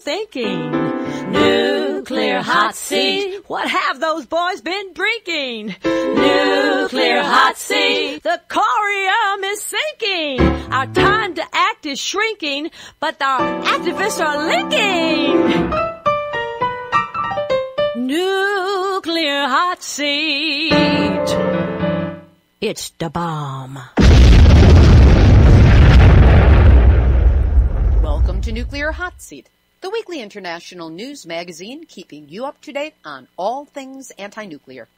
thinking. Nuclear hot seat, what have those boys been drinking? Nuclear hot seat, the corium is sinking. Our time to act is shrinking, but our activists are linking. Nuclear hot seat, it's the bomb. Welcome to Nuclear Hot Seat, the weekly international news magazine keeping you up to date on all things anti-nuclear.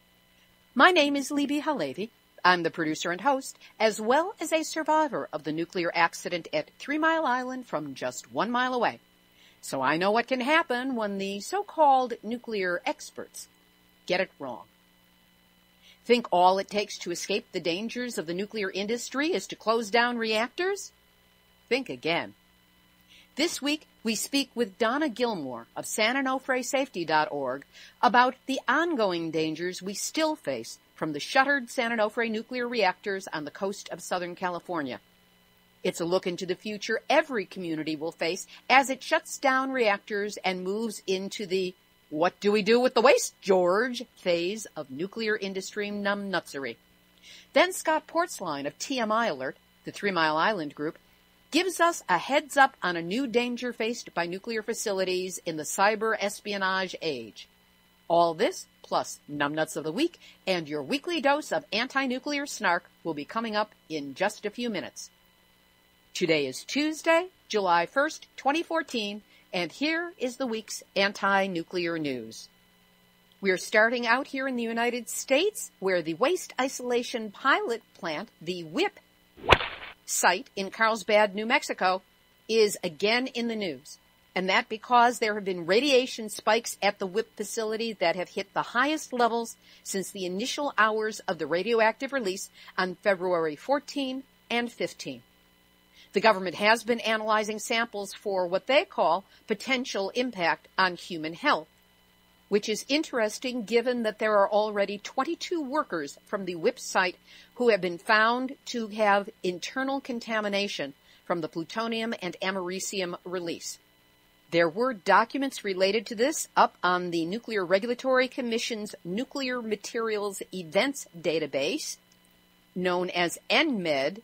My name is Libbe HaLevy. I'm the producer and host, as well as a survivor of the nuclear accident at 3 Mile Island from just 1 mile away. So I know what can happen when the so-called nuclear experts get it wrong. Think all it takes to escape the dangers of the nuclear industry is to close down reactors? Think again. This week, we speak with Donna Gilmore of SanOnofreSafety.org about the ongoing dangers we still face from the shuttered San Onofre nuclear reactors on the coast of Southern California. It's a look into the future every community will face as it shuts down reactors and moves into the "what do we do with the waste, George?" phase of nuclear industry numbnutsery. Then Scott Portsline of TMI Alert, the 3 Mile Island group, gives us a heads up on a new danger faced by nuclear facilities in the cyber espionage age. All this, plus numbnuts of the week and your weekly dose of anti-nuclear snark will be coming up in just a few minutes. Today is Tuesday, July 1st, 2014, and here is the week's anti-nuclear news. We're starting out here in the United States, where the Waste Isolation Pilot Plant, the WIPP, site in Carlsbad, New Mexico, is again in the news. And that because there have been radiation spikes at the WIPP facility that have hit the highest levels since the initial hours of the radioactive release on February 14 and 15. The government has been analyzing samples for what they call potential impact on human health, which is interesting given that there are already 22 workers from the WIPP site who have been found to have internal contamination from the plutonium and americium release. There were documents related to this up on the Nuclear Regulatory Commission's Nuclear Materials Events Database, known as NMED,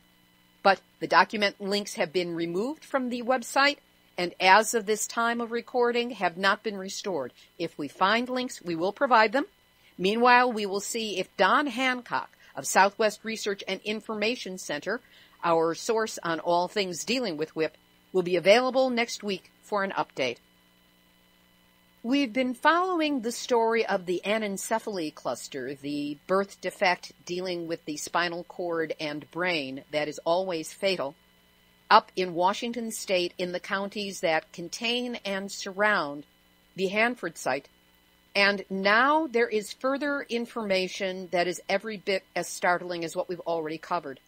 but the document links have been removed from the website and as of this time of recording have not been restored. If we find links, we will provide them. Meanwhile, we will see if Don Hancock of Southwest Research and Information Center, our source on all things dealing with WIPP, will be available next week for an update. We've been following the story of the anencephaly cluster, the birth defect dealing with the spinal cord and brain that is always fatal, up in Washington State in the counties that contain and surround the Hanford site. And now there is further information that is every bit as startling as what we've already covered.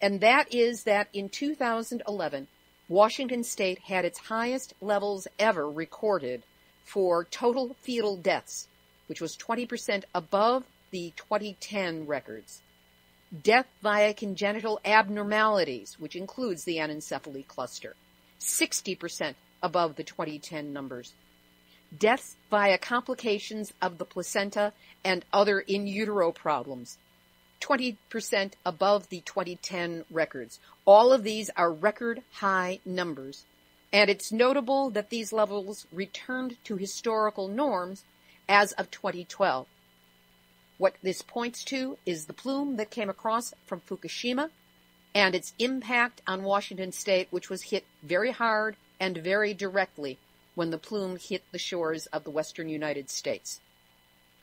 And that is that in 2011, Washington State had its highest levels ever recorded for total fetal deaths, which was 20% above the 2010 records. Death via congenital abnormalities, which includes the anencephaly cluster, 60% above the 2010 numbers. Deaths via complications of the placenta and other in utero problems, 20% above the 2010 records. All of these are record high numbers, and it's notable that these levels returned to historical norms as of 2012. What this points to is the plume that came across from Fukushima and its impact on Washington State, which was hit very hard and very directly when the plume hit the shores of the western United States.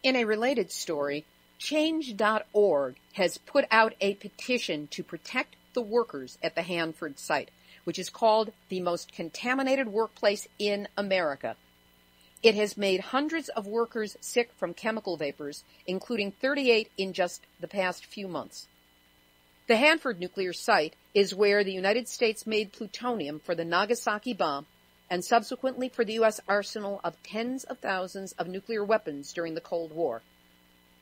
In a related story, Change.org has put out a petition to protect the workers at the Hanford site, which is called the most contaminated workplace in America. It has made hundreds of workers sick from chemical vapors, including 38 in just the past few months. The Hanford nuclear site is where the United States made plutonium for the Nagasaki bomb and subsequently for the U.S. arsenal of tens of thousands of nuclear weapons during the Cold War.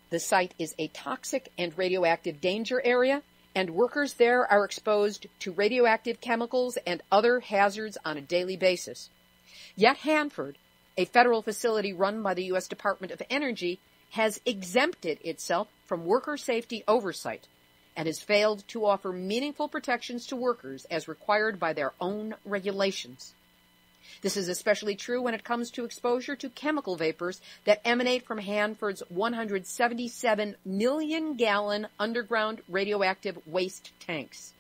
The site is a toxic and radioactive danger area, and workers there are exposed to radioactive chemicals and other hazards on a daily basis. Yet Hanford, a federal facility run by the U.S. Department of Energy, has exempted itself from worker safety oversight and has failed to offer meaningful protections to workers as required by their own regulations. This is especially true when it comes to exposure to chemical vapors that emanate from Hanford's 177 million-gallon underground radioactive waste tanks.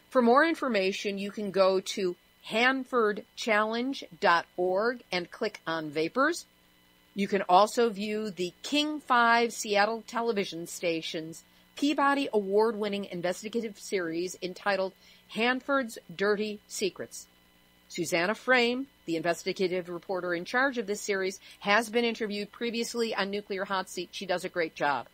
For more information, you can go to hanfordchallenge.org and click on vapors. You can also view the King 5 Seattle television station's Peabody Award-winning investigative series entitled Hanford's Dirty Secrets. Susanna Frame, the investigative reporter in charge of this series, has been interviewed previously on Nuclear Hot Seat. She does a great job.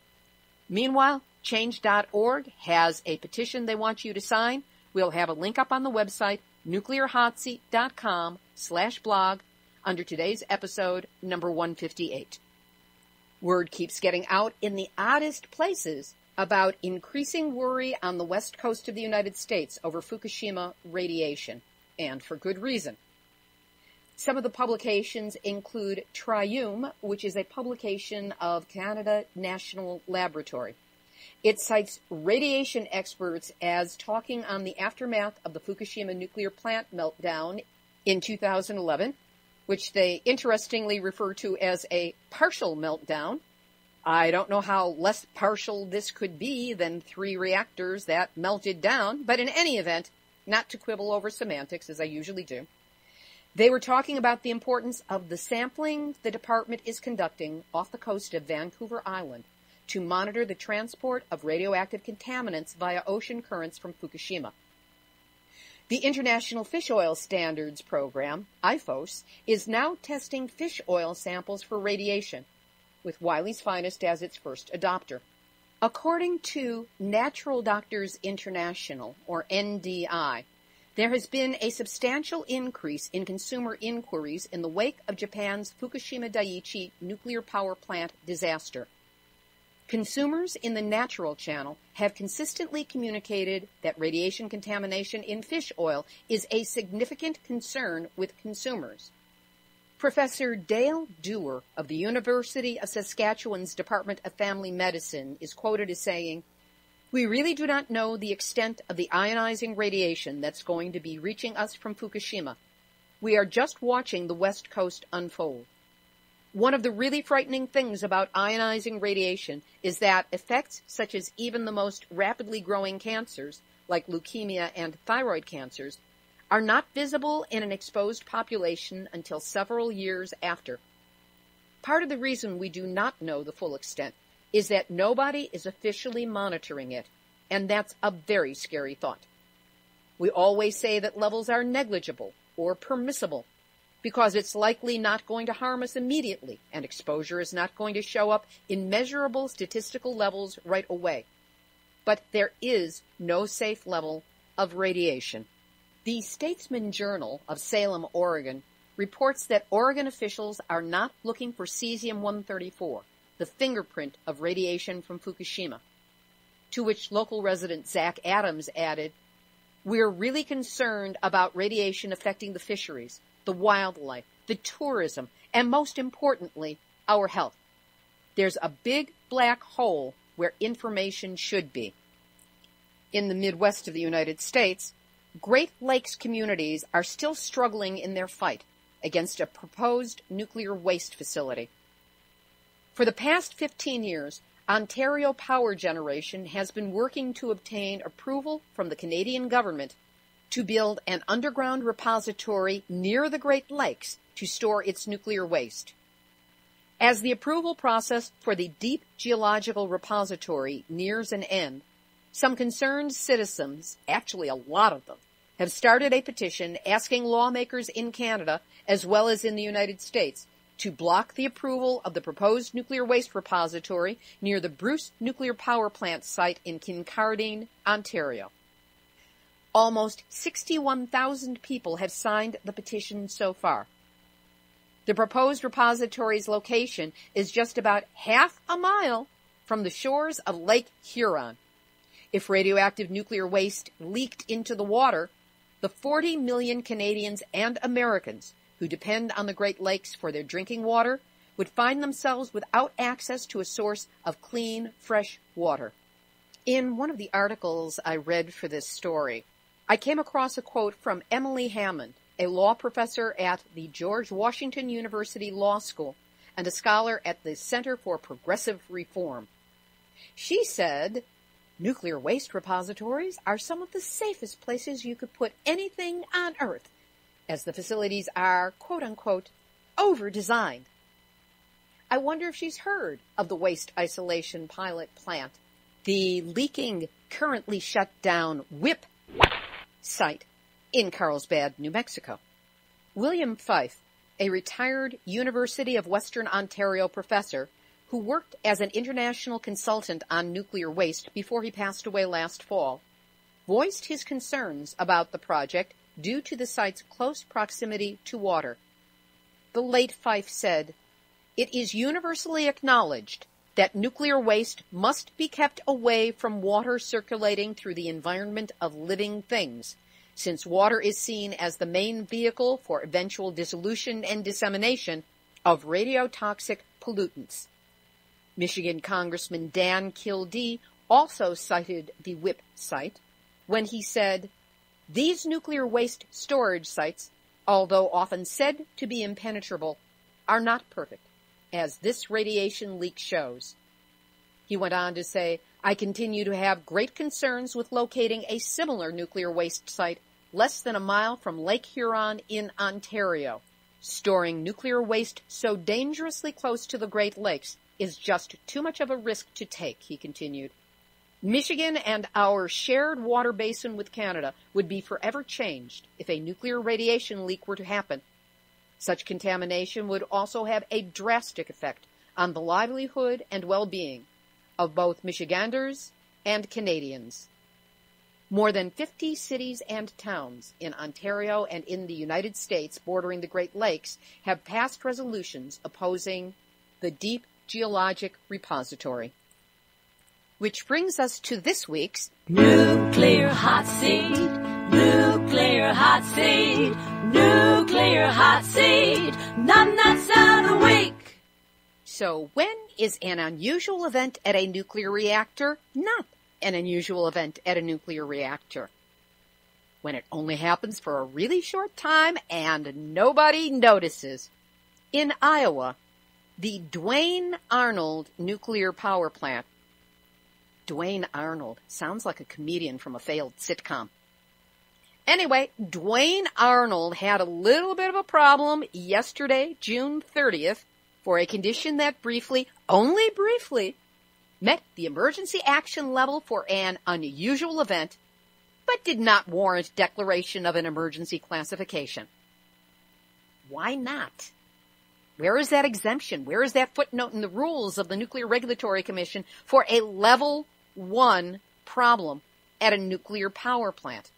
Meanwhile, Change.org has a petition they want you to sign. We'll have a link up on the website, nuclearhotseat.com/blog, under today's episode, number 158. Word keeps getting out in the oddest places about increasing worry on the west coast of the United States over Fukushima radiation, and for good reason. Some of the publications include Triume, which is a publication of Canada National Laboratory. It cites radiation experts as talking on the aftermath of the Fukushima nuclear plant meltdown in 2011, which they interestingly refer to as a partial meltdown. I don't know how less partial this could be than 3 reactors that melted down, but in any event, not to quibble over semantics, as I usually do, they were talking about the importance of the sampling the department is conducting off the coast of Vancouver Island to monitor the transport of radioactive contaminants via ocean currents from Fukushima. The International Fish Oil Standards Program, IFOS, is now testing fish oil samples for radiation, with Wiley's Finest as its first adopter. According to Natural Doctors International, or NDI, there has been a substantial increase in consumer inquiries in the wake of Japan's Fukushima Daiichi nuclear power plant disaster. Consumers in the natural channel have consistently communicated that radiation contamination in fish oil is a significant concern with consumers. Professor Dale Dewar of the University of Saskatchewan's Department of Family Medicine is quoted as saying, "We really do not know the extent of the ionizing radiation that's going to be reaching us from Fukushima. We are just watching the West Coast unfold. One of the really frightening things about ionizing radiation is that effects such as even the most rapidly growing cancers, like leukemia and thyroid cancers, are not visible in an exposed population until several years after. Part of the reason we do not know the full extent is that nobody is officially monitoring it, and that's a very scary thought. We always say that levels are negligible or permissible because it's likely not going to harm us immediately, and exposure is not going to show up in measurable statistical levels right away. But there is no safe level of radiation. The Statesman Journal of Salem, Oregon, reports that Oregon officials are not looking for cesium-134, the fingerprint of radiation from Fukushima. To which local resident Zach Adams added, "We're really concerned about radiation affecting the fisheries, the wildlife, the tourism, and most importantly, our health. There's a big black hole where information should be." In the Midwest of the United States, Great Lakes communities are still struggling in their fight against a proposed nuclear waste facility. For the past 15 years, Ontario Power Generation has been working to obtain approval from the Canadian government to build an underground repository near the Great Lakes to store its nuclear waste. As the approval process for the Deep Geological Repository nears an end, some concerned citizens, actually a lot of them, have started a petition asking lawmakers in Canada, as well as in the United States, to block the approval of the proposed nuclear waste repository near the Bruce Nuclear Power Plant site in Kincardine, Ontario. Almost 61,000 people have signed the petition so far. The proposed repository's location is just about half a mile from the shores of Lake Huron. If radioactive nuclear waste leaked into the water, the 40 million Canadians and Americans who depend on the Great Lakes for their drinking water would find themselves without access to a source of clean, fresh water. In one of the articles I read for this story, I came across a quote from Emily Hammond, a law professor at the George Washington University Law School and a scholar at the Center for Progressive Reform. She said, "Nuclear waste repositories are some of the safest places you could put anything on Earth, as the facilities are, quote-unquote, over-designed." I wonder if she's heard of the waste isolation pilot plant, the leaking, currently shut down WIP site in Carlsbad, New Mexico. William Fife, a retired University of Western Ontario professor who worked as an international consultant on nuclear waste before he passed away last fall, voiced his concerns about the project due to the site's close proximity to water. The late Fife said, "It is universally acknowledged that nuclear waste must be kept away from water circulating through the environment of living things, since water is seen as the main vehicle for eventual dissolution and dissemination of radiotoxic pollutants." Michigan Congressman Dan Kildee also cited the WIP site when he said, "These nuclear waste storage sites, although often said to be impenetrable, are not perfect, as this radiation leak shows." He went on to say, "I continue to have great concerns with locating a similar nuclear waste site less than a mile from Lake Huron in Ontario. Storing nuclear waste so dangerously close to the Great Lakes is just too much of a risk to take," he continued. "Michigan and our shared water basin with Canada would be forever changed if a nuclear radiation leak were to happen. Such contamination would also have a drastic effect on the livelihood and well-being of both Michiganders and Canadians." More than 50 cities and towns in Ontario and in the United States bordering the Great Lakes have passed resolutions opposing the Deep Geologic Repository. Which brings us to this week's Nuclear Hot Seat, Nuclear Hot Seat, Nuclear Hot Seat, nuts of the week. So when is an unusual event at a nuclear reactor not an unusual event at a nuclear reactor? When it only happens for a really short time and nobody notices. In Iowa, the Duane Arnold nuclear power plant. Duane Arnold sounds like a comedian from a failed sitcom. Anyway, Duane Arnold had a little bit of a problem yesterday, June 30th, for a condition that briefly, only briefly, met the emergency action level for an unusual event, but did not warrant declaration of an emergency classification. Why not? Where is that exemption? Where is that footnote in the rules of the Nuclear Regulatory Commission for a level 1 problem at a nuclear power plant?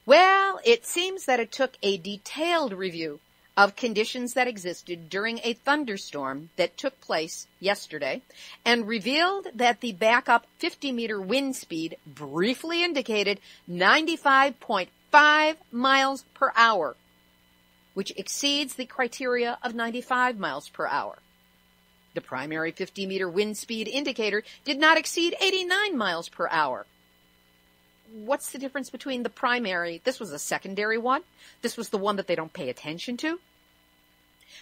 Well, it seems that it took a detailed review of conditions that existed during a thunderstorm that took place yesterday and revealed that the backup 50-meter wind speed briefly indicated 95.5 miles per hour, which exceeds the criteria of 95 miles per hour. The primary 50-meter wind speed indicator did not exceed 89 miles per hour. What's the difference between the primary? This was a secondary one. This was the one that they don't pay attention to.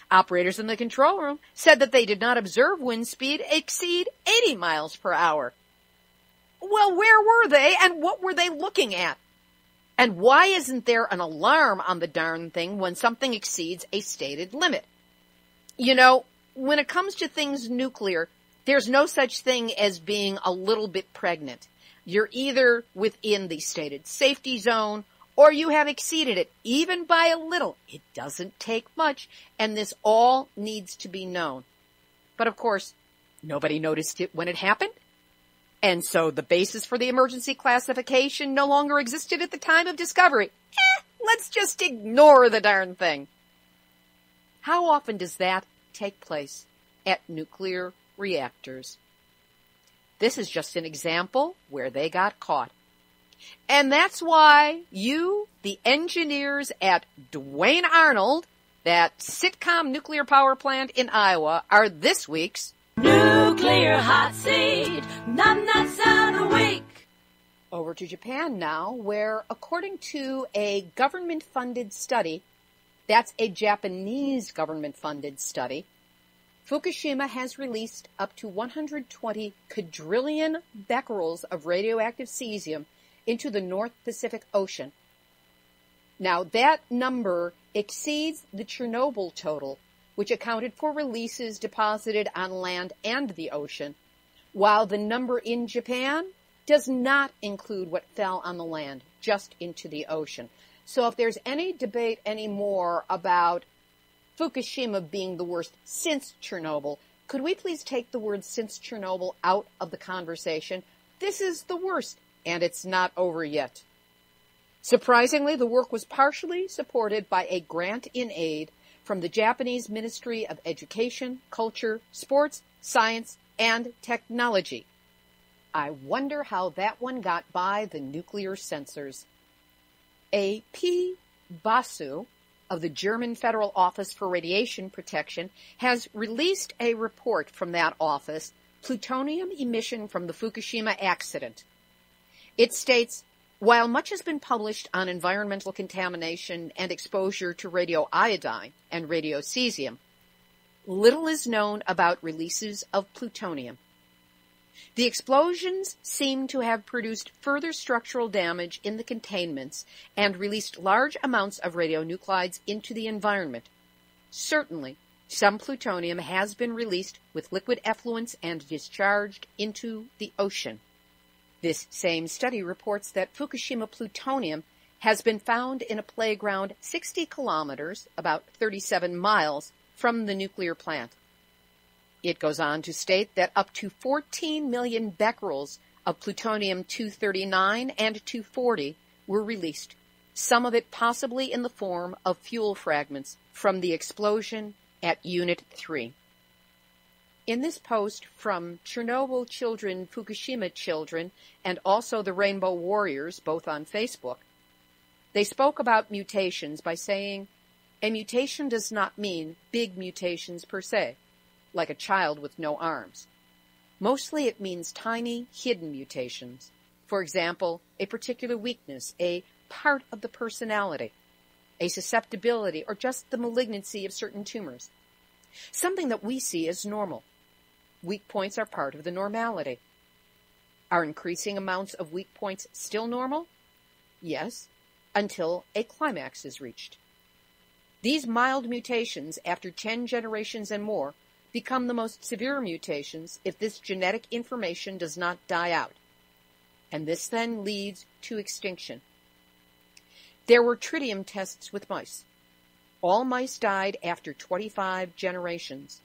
Operators in the control room said that they did not observe wind speed exceed 80 miles per hour. Well, where were they and what were they looking at? And why isn't there an alarm on the darn thing when something exceeds a stated limit? You know, when it comes to things nuclear, there's no such thing as being a little bit pregnant. You're either within the stated safety zone or you have exceeded it, even by a little. It doesn't take much, and this all needs to be known. But of course, nobody noticed it when it happened. And so the basis for the emergency classification no longer existed at the time of discovery. Let's just ignore the darn thing. How often does that take place at nuclear reactors? This is just an example where they got caught. And that's why you, the engineers at Duane Arnold, that sitcom nuclear power plant in Iowa are this week's Nuclear Hot Seat, nuts of the week. Over to Japan now, where according to a government-funded study, that's a Japanese government-funded study, Fukushima has released up to 120 quadrillion becquerels of radioactive cesium into the North Pacific Ocean. Now, that number exceeds the Chernobyl total, which accounted for releases deposited on land and the ocean, while the number in Japan does not include what fell on the land, just into the ocean. So if there's any debate anymore about Fukushima being the worst since Chernobyl, could we please take the word since Chernobyl out of the conversation? This is the worst, and it's not over yet. Surprisingly, the work was partially supported by a grant in aid from the Japanese Ministry of Education, Culture, Sports, Science, and Technology. I wonder how that one got by the nuclear censors. A P. Basu of the German Federal Office for Radiation Protection has released a report from that office, Plutonium Emission from the Fukushima Accident. It states, while much has been published on environmental contamination and exposure to radioiodine and radiocesium, little is known about releases of plutonium. The explosions seem to have produced further structural damage in the containments and released large amounts of radionuclides into the environment. Certainly, some plutonium has been released with liquid effluents and discharged into the ocean. This same study reports that Fukushima plutonium has been found in a playground 60 kilometers, about 37 miles, from the nuclear plant. It goes on to state that up to 14 million becquerels of plutonium-239 and 240 were released, some of it possibly in the form of fuel fragments from the explosion at Unit 3. In this post from Chernobyl Children, Fukushima Children, and also the Rainbow Warriors, both on Facebook, they spoke about mutations by saying, a mutation does not mean big mutations per se, like a child with no arms. Mostly it means tiny, hidden mutations. For example, a particular weakness, a part of the personality, a susceptibility, or just the malignancy of certain tumors. Something that we see as normal. Weak points are part of the normality. Are increasing amounts of weak points still normal? Yes, until a climax is reached. These mild mutations, after 10 generations and more, become the most severe mutations if this genetic information does not die out. And this then leads to extinction. There were tritium tests with mice. All mice died after 25 generations.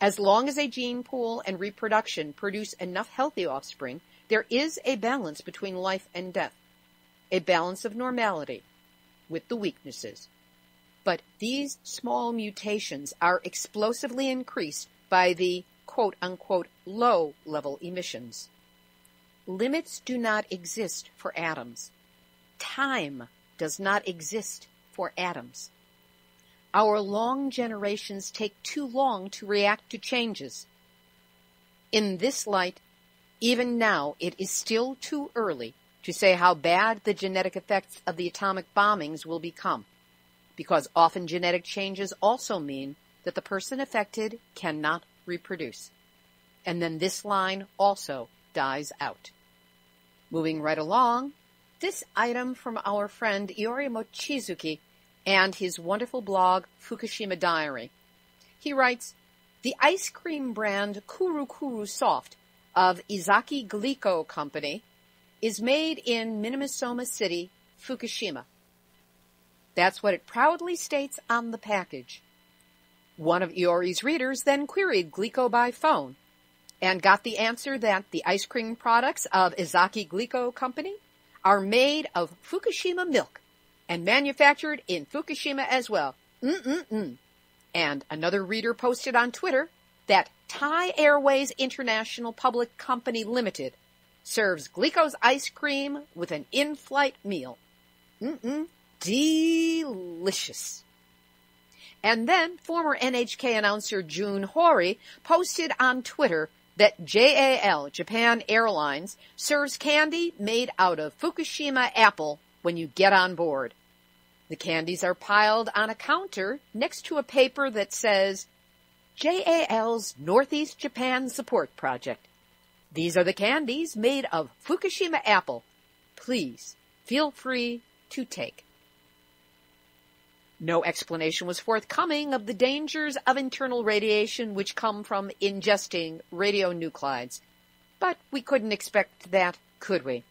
As long as a gene pool and reproduction produce enough healthy offspring, there is a balance between life and death, a balance of normality with the weaknesses. But these small mutations are explosively increased by the quote-unquote low-level emissions. Limits do not exist for atoms. Time does not exist for atoms. Our long generations take too long to react to changes. In this light, even now it is still too early to say how bad the genetic effects of the atomic bombings will become, because often genetic changes also mean that the person affected cannot reproduce. And then this line also dies out. Moving right along, this item from our friend Iori Mochizuki and his wonderful blog, Fukushima Diary. He writes, the ice cream brand Kuru Kuru Soft of Izaki Glico Company is made in Minamisoma City, Fukushima. That's what it proudly states on the package. One of Iori's readers then queried Glico by phone and got the answer that the ice cream products of Izaki Glico Company are made of Fukushima milk and manufactured in Fukushima as well. And another reader posted on Twitter that Thai Airways International Public Company Limited serves Glico's ice cream with an in-flight meal. Delicious. And then former NHK announcer Jun Hori posted on Twitter that JAL, Japan Airlines, serves candy made out of Fukushima apple when you get on board. The candies are piled on a counter next to a paper that says, JAL's Northeast Japan Support Project. These are the candies made of Fukushima apple. Please feel free to take. No explanation was forthcoming of the dangers of internal radiation which come from ingesting radionuclides. But we couldn't expect that, could we?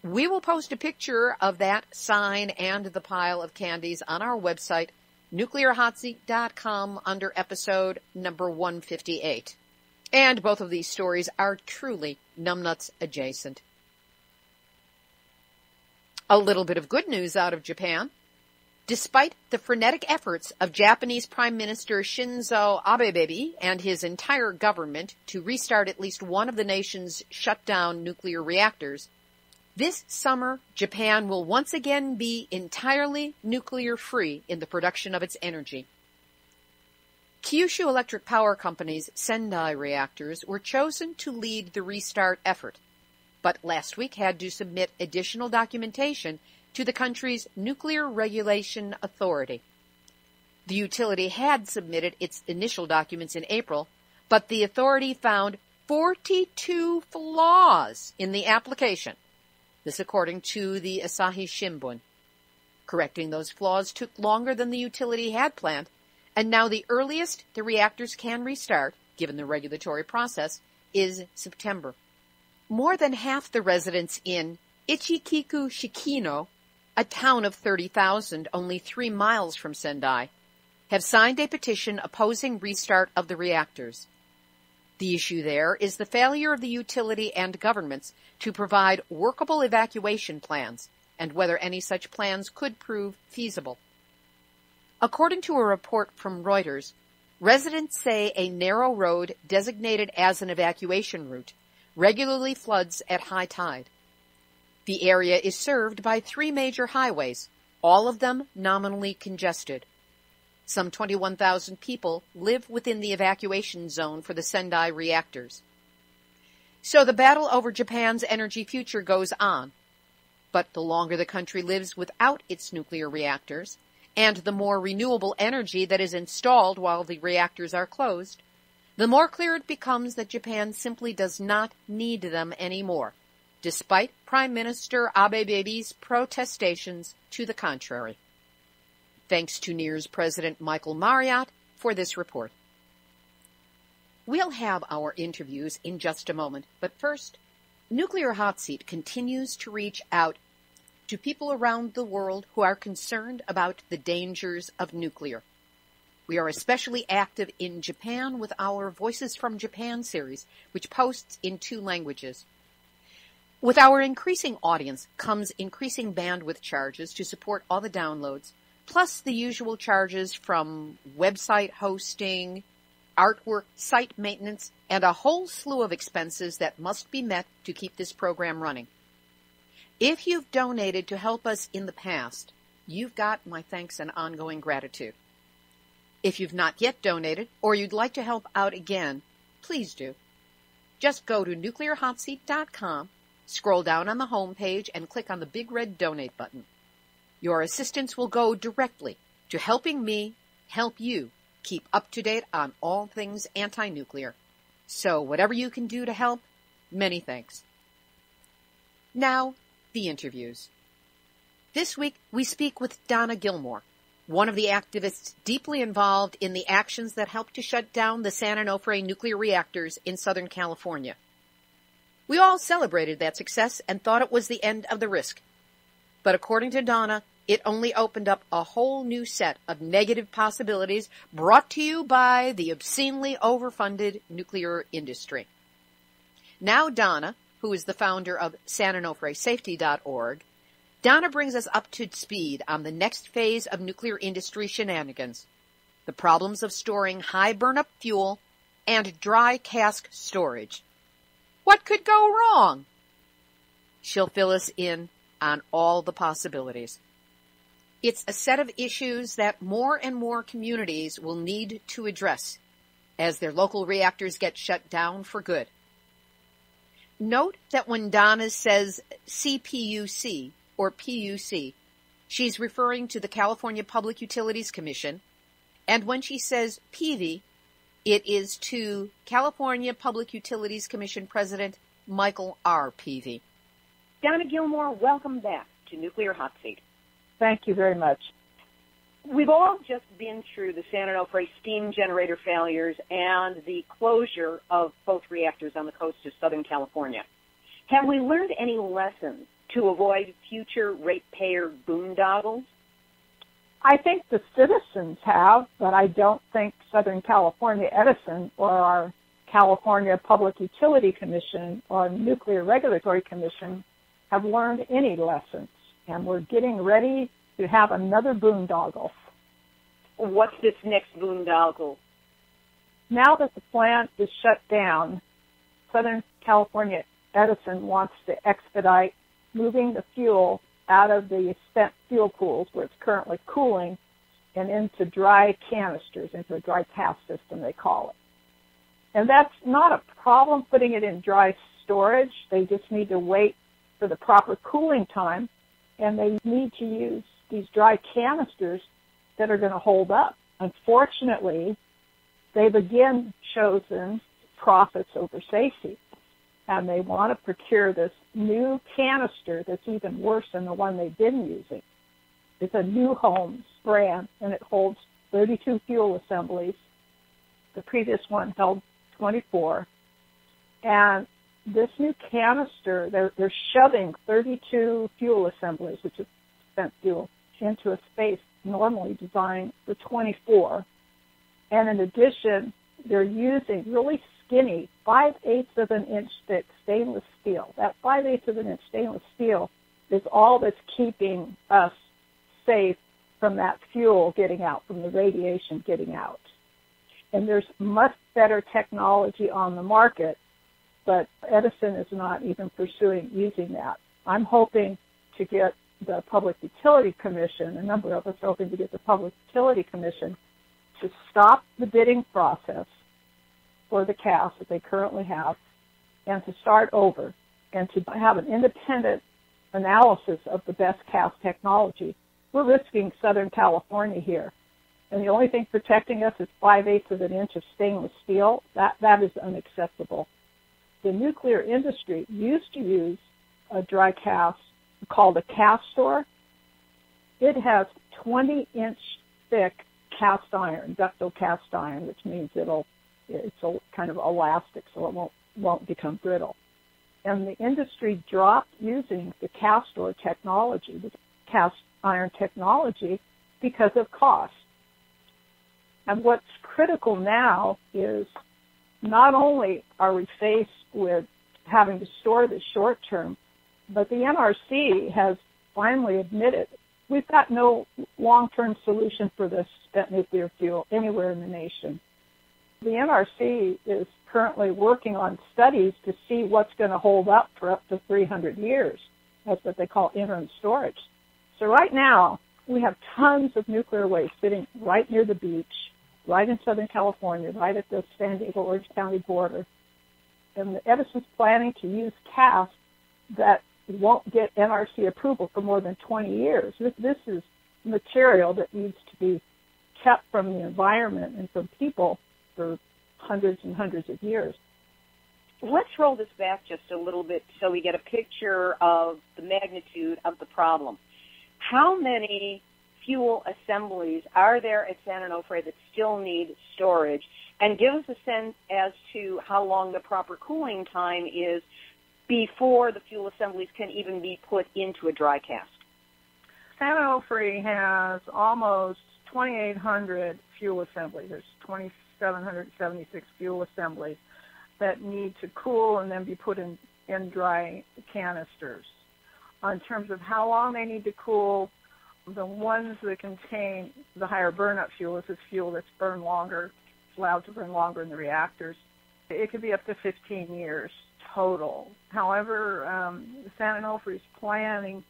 We will post a picture of that sign and the pile of candies on our website, nuclearhotseat.com, under episode number 158. And both of these stories are truly numbnuts adjacent. A little bit of good news out of Japan. Despite the frenetic efforts of Japanese Prime Minister Shinzo Abe and his entire government to restart at least one of the nation's shut-down nuclear reactors, this summer Japan will once again be entirely nuclear-free in the production of its energy. Kyushu Electric Power Company's Sendai reactors were chosen to lead the restart effort, but last week had to submit additional documentation to the country's Nuclear Regulation Authority. The utility had submitted its initial documents in April, but the authority found 42 flaws in the application. This according to the Asahi Shimbun. Correcting those flaws took longer than the utility had planned, and now the earliest the reactors can restart, given the regulatory process, is September. More than half the residents in Ichikiku Shikino, a town of 30,000 only 3 miles from Sendai, have signed a petition opposing restart of the reactors. The issue there is the failure of the utility and governments to provide workable evacuation plans, and whether any such plans could prove feasible. According to a report from Reuters, residents say a narrow road designated as an evacuation route regularly floods at high tide. The area is served by 3 major highways, all of them nominally congested. Some 21,000 people live within the evacuation zone for the Sendai reactors. So the battle over Japan's energy future goes on. But the longer the country lives without its nuclear reactors, and the more renewable energy that is installed while the reactors are closed, the more clear it becomes that Japan simply does not need them anymore, despite Prime Minister Abe's protestations to the contrary. Thanks to NEAR's President Michael Marriott for this report. We'll have our interviews in just a moment, but first, Nuclear Hot Seat continues to reach out to people around the world who are concerned about the dangers of nuclear. We are especially active in Japan with our Voices from Japan series, which posts in 2 languages. With our increasing audience comes increasing bandwidth charges to support all the downloads, plus the usual charges from website hosting, artwork, site maintenance, and a whole slew of expenses that must be met to keep this program running. If you've donated to help us in the past, you've got my thanks and ongoing gratitude. If you've not yet donated, or you'd like to help out again, please do. Just go to nuclearhotseat.com, scroll down on the home page, and click on the big red donate button. Your assistance will go directly to helping me help you keep up to date on all things anti-nuclear. So whatever you can do to help, many thanks. Now, the interviews. This week, we speak with Donna Gilmore, one of the activists deeply involved in the actions that helped to shut down the San Onofre nuclear reactors in Southern California. We all celebrated that success and thought it was the end of the risk. But according to Donna, it only opened up a whole new set of negative possibilities brought to you by the obscenely overfunded nuclear industry. Now Donna, who is the founder of SanOnofreSafety.org, Donna brings us up to speed on the next phase of nuclear industry shenanigans, the problems of storing high burn-up fuel and dry cask storage. What could go wrong? She'll fill us in on all the possibilities. It's a set of issues that more and more communities will need to address as their local reactors get shut down for good. Note that when Donna says CPUC or PUC, she's referring to the California Public Utilities Commission, and when she says PV, it is to California Public Utilities Commission President Michael R. Peavy. Donna Gilmore, welcome back to Nuclear Hot Seat. Thank you very much. We've all just been through the San Onofre steam generator failures and the closure of both reactors on the coast of Southern California. Have we learned any lessons to avoid future ratepayer boondoggles? I think the citizens have, but I don't think Southern California Edison or our California Public Utility Commission or Nuclear Regulatory Commission have learned any lessons. And we're getting ready to have another boondoggle. What's this next boondoggle? Now that the plant is shut down, Southern California Edison wants to expedite moving the fuel out of the spent fuel pools where it's currently cooling and into dry canisters, into a dry cask system, they call it. And that's not a problem putting it in dry storage. They just need to wait for the proper cooling time, and they need to use these dry canisters that are going to hold up. Unfortunately, they've again chosen profits over safety, and they want to procure this new canister that's even worse than the one they've been using. It's a New Homes brand, and it holds 32 fuel assemblies. The previous one held 24. And this new canister, they're shoving 32 fuel assemblies, which is spent fuel, into a space normally designed for 24. And in addition, they're using really skinny 5/8 of an inch thick stainless steel. That 5/8 of an inch stainless steel is all that's keeping us safe from that fuel getting out, from the radiation getting out. And there's much better technology on the market, but Edison is not even pursuing using that. I'm hoping to get the Public Utility Commission, a number of us are hoping to get the Public Utility Commission to stop the bidding process for the CAS that they currently have and to start over and to have an independent analysis of the best CAS technology. We're risking Southern California here. And the only thing protecting us is 5/8 of an inch of stainless steel. That is unacceptable. The nuclear industry used to use a dry cast called a Castor. It has 20-inch thick cast iron, ductile cast iron, which means it's a kind of elastic, so it won't become brittle. And the industry dropped using the Castor technology, the cast iron technology, because of cost. And what's critical now is not only are we faced with having to store this short term, but the NRC has finally admitted we've got no long-term solution for this spent nuclear fuel anywhere in the nation. The NRC is currently working on studies to see what's going to hold up for up to 300 years. That's what they call interim storage. So right now, we have tons of nuclear waste sitting right near the beach, right in Southern California, right at the San Diego-Orange County border. And Edison's planning to use CAS that won't get NRC approval for more than 20 years. This is material that needs to be kept from the environment and from people for hundreds and hundreds of years. Let's roll this back just a little bit so we get a picture of the magnitude of the problem. How many fuel assemblies are there at San Onofre that still need storage? And give us a sense as to how long the proper cooling time is before the fuel assemblies can even be put into a dry cask. San Onofre has almost 2,800 fuel assemblies. There's 2,776 fuel assemblies that need to cool and then be put in dry canisters. In terms of how long they need to cool, the ones that contain the higher burnup fuel is this fuel that's burned longer, allowed to burn longer in the reactors. It could be up to 15 years total. However, San Onofre is planning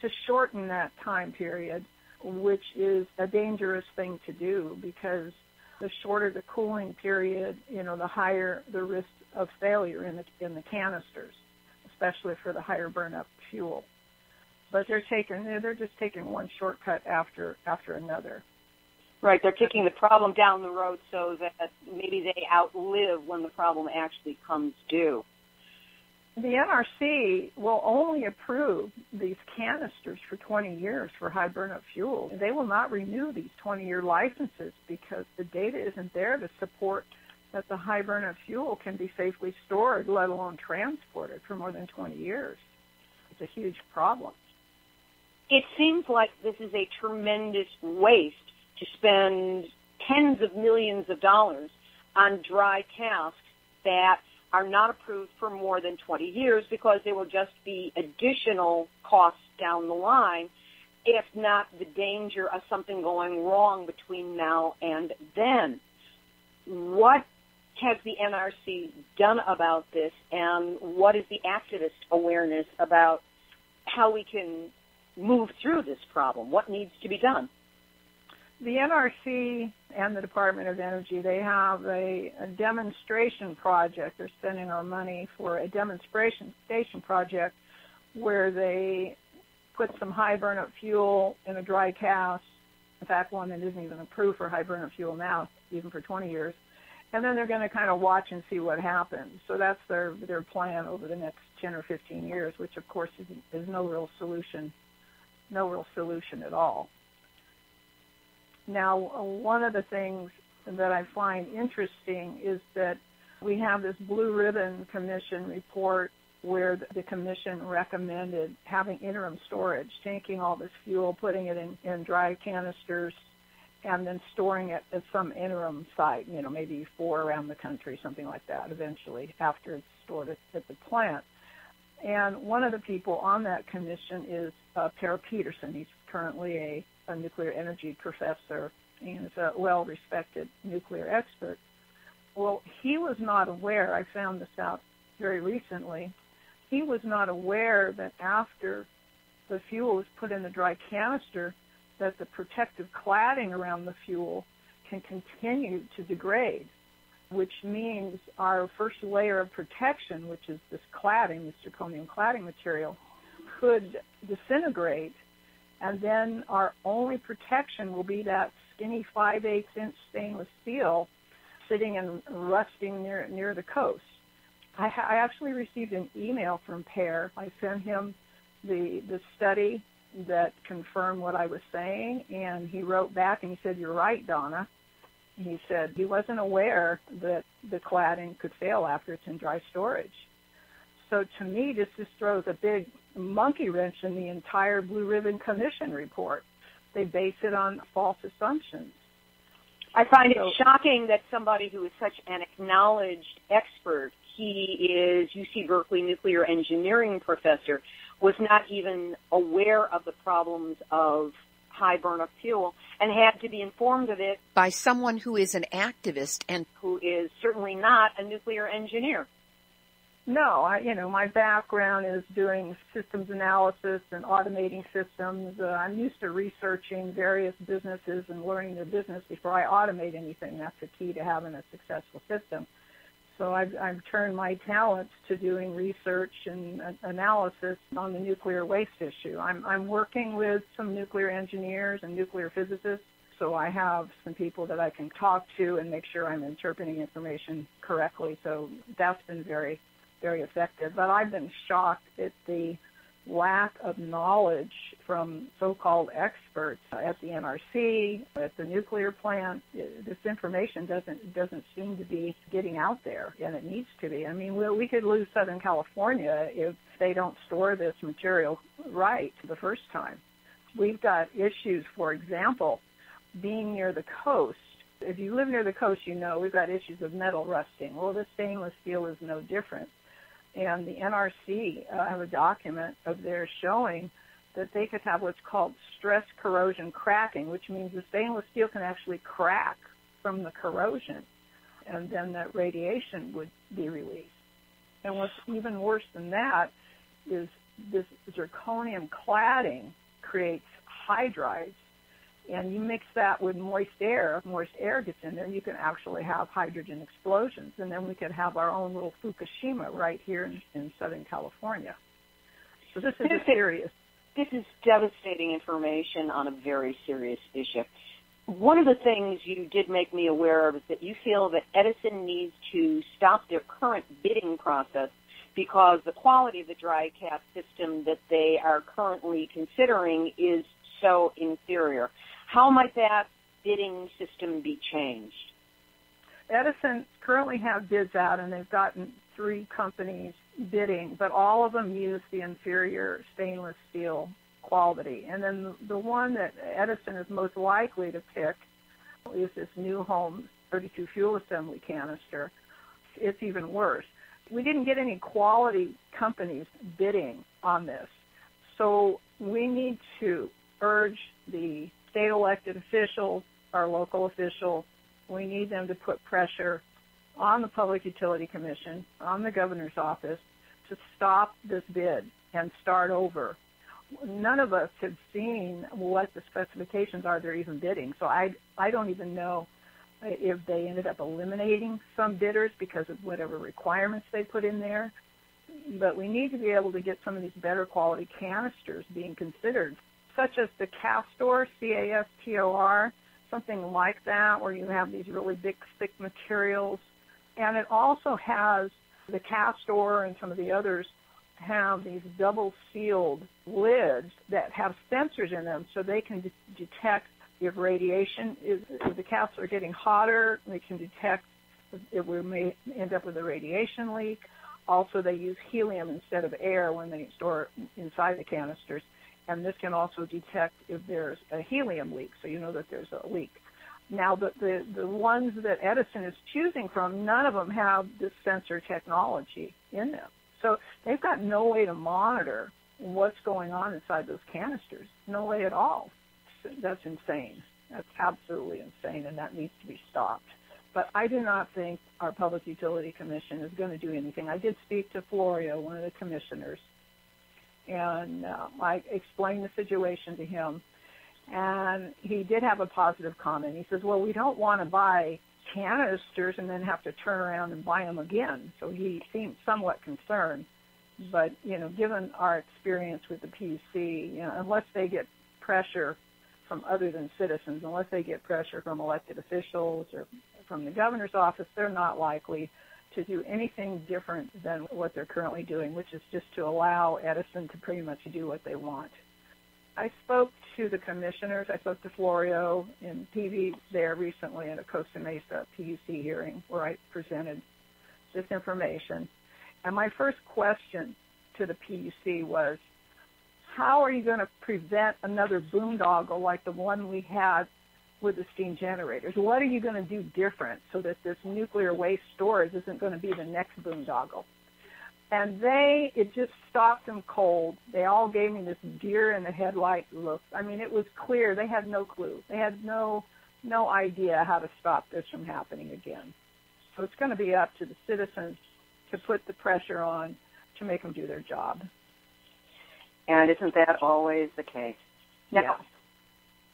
to shorten that time period which is a dangerous thing to do because the shorter the cooling period, the higher the risk of failure in the canisters, especially for the higher burn-up fuel. But they're just taking one shortcut after another. Right, they're kicking the problem down the road so that maybe they outlive when the problem actually comes due. The NRC will only approve these canisters for 20 years for high burn-up fuel. They will not renew these 20-year licenses because the data isn't there to support that the high burn-up fuel can be safely stored, let alone transported for more than 20 years. It's a huge problem. It seems like this is a tremendous waste to spend tens of millions of dollars on dry casks that are not approved for more than 20 years because there will just be additional costs down the line, if not the danger of something going wrong between now and then. What has the NRC done about this, and what is the activist awareness about how we can move through this problem? What needs to be done? The NRC and the Department of Energy, they have a demonstration project. They're spending our money for a demonstration station project where they put some high burn-up fuel in a dry cask, in fact, one that isn't even approved for high burn-up fuel now, even for 20 years. And then they're going to kind of watch and see what happens. So that's their plan over the next 10 or 15 years, which, of course, is no real solution at all. Now, one of the things that I find interesting is that we have this Blue Ribbon Commission report where the commission recommended having interim storage, taking all this fuel, putting it in dry canisters, and then storing it at some interim site, maybe 4 around the country, something like that, eventually, after it's stored at the plant. And one of the people on that commission is Per Peterson. He's currently a nuclear energy professor and is a well-respected nuclear expert. Well, he was not aware, I found this out very recently, he was not aware that after the fuel was put in the dry canister, that the protective cladding around the fuel can continue to degrade, which means our first layer of protection, which is this cladding, this zirconium cladding material, could disintegrate, and then our only protection will be that skinny 5/8-inch stainless steel sitting and rusting near the coast. I actually received an email from Per. I sent him the study that confirmed what I was saying, and he wrote back and he said, "You're right, Donna." He said he wasn't aware that the cladding could fail after it's in dry storage. So to me, this just throws a big monkey wrench in the entire Blue Ribbon Commission report. They base it on false assumptions. I find it shocking that somebody who is such an acknowledged expert, he is UC Berkeley nuclear engineering professor, was not even aware of the problems of high burn-up fuel and had to be informed of it by someone who is an activist and who is certainly not a nuclear engineer. No, my background is doing systems analysis and automating systems. I'm used to researching various businesses and learning their business before I automate anything. That's the key to having a successful system. So I've turned my talents to doing research and analysis on the nuclear waste issue. I'm working with some nuclear engineers and nuclear physicists, so I have some people that I can talk to and make sure I'm interpreting information correctly. So that's been very, very effective. But I've been shocked at the lack of knowledge from so-called experts at the NRC, at the nuclear plant. This information doesn't seem to be getting out there, and it needs to be. I mean, we could lose Southern California if they don't store this material right the first time. We've got issues, for example, being near the coast. If you live near the coast, we've got issues of metal rusting. Well, this stainless steel is no different. And the NRC have a document of theirs showing that they could have what's called stress corrosion cracking, which means the stainless steel can actually crack from the corrosion, and then that radiation would be released. And what's even worse than that is this zirconium cladding creates hydrides, and you mix that with moist air gets in there, you can actually have hydrogen explosions, and then we could have our own little Fukushima right here in Southern California. So this is serious. This is devastating information on a very serious issue. One of the things you did make me aware of is that you feel that Edison needs to stop their current bidding process because the quality of the dry cast system that they are currently considering is so inferior. How might that bidding system be changed? Edison currently have bids out, and they've gotten 3 companies bidding, but all of them use the inferior stainless steel quality. And then the one that Edison is most likely to pick is this new home 32 fuel assembly canister. It's even worse. We didn't get any quality companies bidding on this. So we need to urge the state elected officials, our local officials, we need them to put pressure on the Public Utility Commission, on the governor's office, to stop this bid and start over. None of us have seen what the specifications are they're even bidding, so I don't even know if they ended up eliminating some bidders because of whatever requirements they put in there. But we need to be able to get some of these better quality canisters being considered, such as the Castor, C-A-S-T-O-R, something like that, where you have these really big, thick materials. And it also has the Castor and some of the others have these double-sealed lids that have sensors in them so they can detect if radiation is, if the caps are getting hotter, they can detect if we may end up with a radiation leak. Also, they use helium instead of air when they store inside the canisters. And this can also detect if there's a helium leak, so you know that there's a leak. Now, the ones that Edison is choosing from, none of them have this sensor technology in them. So they've got no way to monitor what's going on inside those canisters. No way at all. That's insane. That's absolutely insane, and that needs to be stopped. But I do not think our Public Utility Commission is going to do anything. I did speak to Florio, one of the commissioners, and I explained the situation to him, and he did have a positive comment. He says, well, we don't want to buy canisters and then have to turn around and buy them again. So he seemed somewhat concerned. But, you know, given our experience with the PUC, you know, unless they get pressure from other than citizens, unless they get pressure from elected officials or from the governor's office, they're not likely to do anything different than what they're currently doing, which is just to allow Edison to pretty much do what they want. I spoke to the commissioners. I spoke to Florio in TV there recently at a Costa Mesa PUC hearing where I presented this information. And my first question to the PUC was, how are you going to prevent another boondoggle like the one we had with the steam generators? What are you going to do different so that this nuclear waste storage isn't going to be the next boondoggle? And it just stopped them cold. They all gave me this deer in the headlight look. I mean, it was clear. They had no clue. They had no idea how to stop this from happening again. So it's going to be up to the citizens to put the pressure on to make them do their job. And isn't that always the case? Now,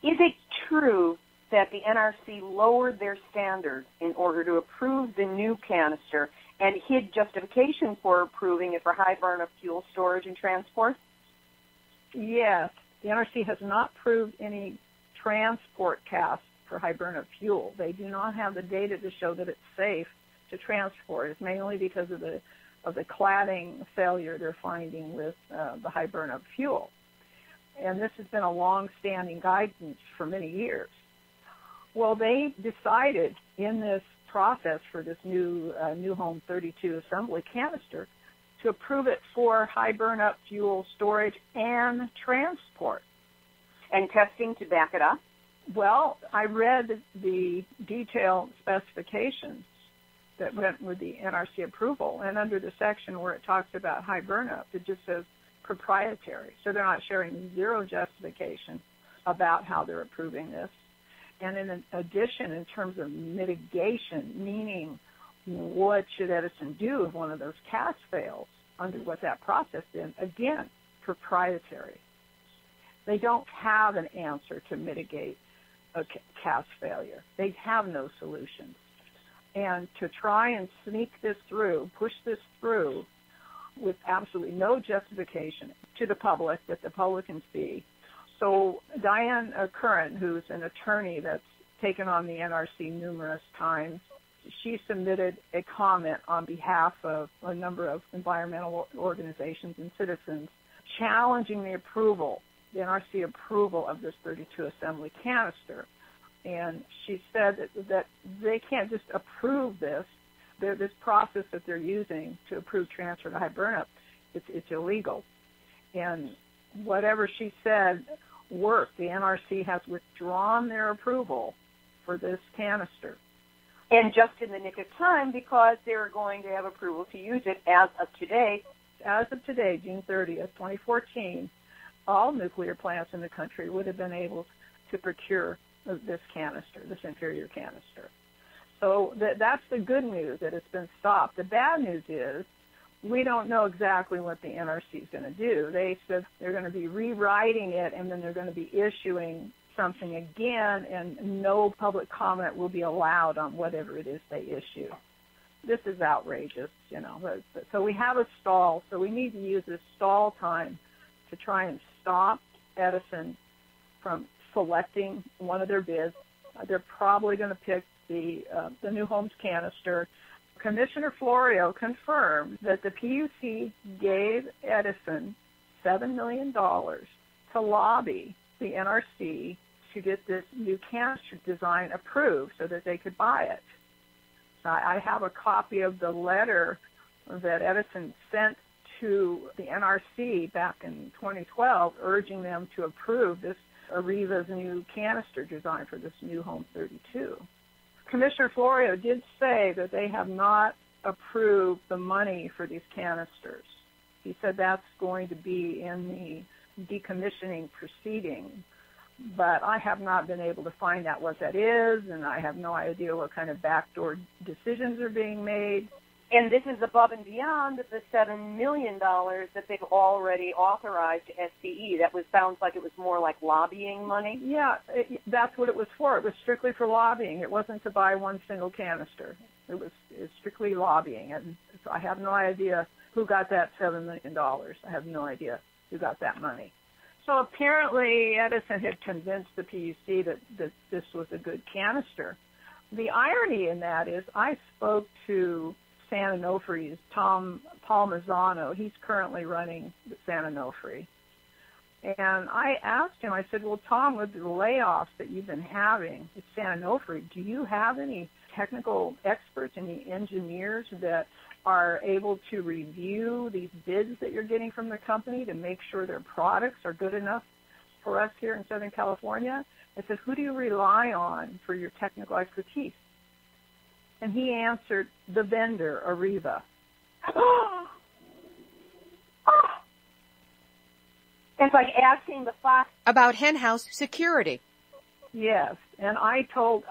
Is it true that the NRC lowered their standards in order to approve the new canister and hid justification for approving it for high burn-up fuel storage and transport? Yes. The NRC has not approved any transport cast for high burn-up fuel. They do not have the data to show that it's safe to transport. It's mainly because of the cladding failure they're finding with the high burn-up fuel. And this has been a long-standing guidance for many years. Well, they decided in this process for this new home 32 assembly canister to approve it for high burn-up fuel storage and transport. And testing to back it up? Well, I read the detailed specifications that went with the NRC approval, and under the section where it talks about high burn-up, it just says proprietary. So they're not sharing zero justification about how they're approving this. And in addition, in terms of mitigation, meaning what should Edison do if one of those casts fails under what that process is, again, proprietary. They don't have an answer to mitigate a cast failure. They have no solutions. And to try and sneak this through, push this through with absolutely no justification to the public that the public can see. So Diane Curran, who's an attorney that's taken on the NRC numerous times, she submitted a comment on behalf of a number of environmental organizations and citizens challenging the NRC approval of this 32 assembly canister. And she said that they can't just approve this. This process that they're using to approve transfer to high burnup, it's illegal. And whatever she said worked. The NRC has withdrawn their approval for this canister. And just in the nick of time, because they're going to have approval to use it as of today. As of today, June 30th, 2014, all nuclear plants in the country would have been able to procure this canister, this inferior canister. So that's the good news, that it's been stopped. The bad news is we don't know exactly what the NRC is going to do. They said they're going to be rewriting it, and then they're going to be issuing something again, and no public comment will be allowed on whatever it is they issue. This is outrageous, you know. So we have a stall, so we need to use this stall time to try and stop Edison from selecting one of their bids. They're probably going to pick the New Homes canister. Commissioner Florio confirmed that the PUC gave Edison $7 million to lobby the NRC to get this new canister design approved so that they could buy it. I have a copy of the letter that Edison sent to the NRC back in 2012 urging them to approve this Arriva's new canister design for this New Home 32. Commissioner Florio did say that they have not approved the money for these canisters. He said that's going to be in the decommissioning proceeding, but I have not been able to find out what that is, and I have no idea what kind of backdoor decisions are being made. And this is above and beyond the $7 million that they've already authorized to SCE. Sounds like it was more like lobbying money. Yeah, that's what it was for. It was strictly for lobbying. It wasn't to buy one single canister. It was strictly lobbying. And so I have no idea who got that $7 million. I have no idea who got that money. So apparently Edison had convinced the PUC that this was a good canister. The irony in that is I spoke to San Onofre's Paul Mazzano. He's currently running San Onofre. And I asked him, I said, well, Tom, with the layoffs that you've been having at San Onofre, do you have any technical experts, any engineers that are able to review these bids that you're getting from the company to make sure their products are good enough for us here in Southern California? I said, who do you rely on for your technical expertise? And he answered, the vendor, Arriva. It's like asking the fox about henhouse security. Yes, and I told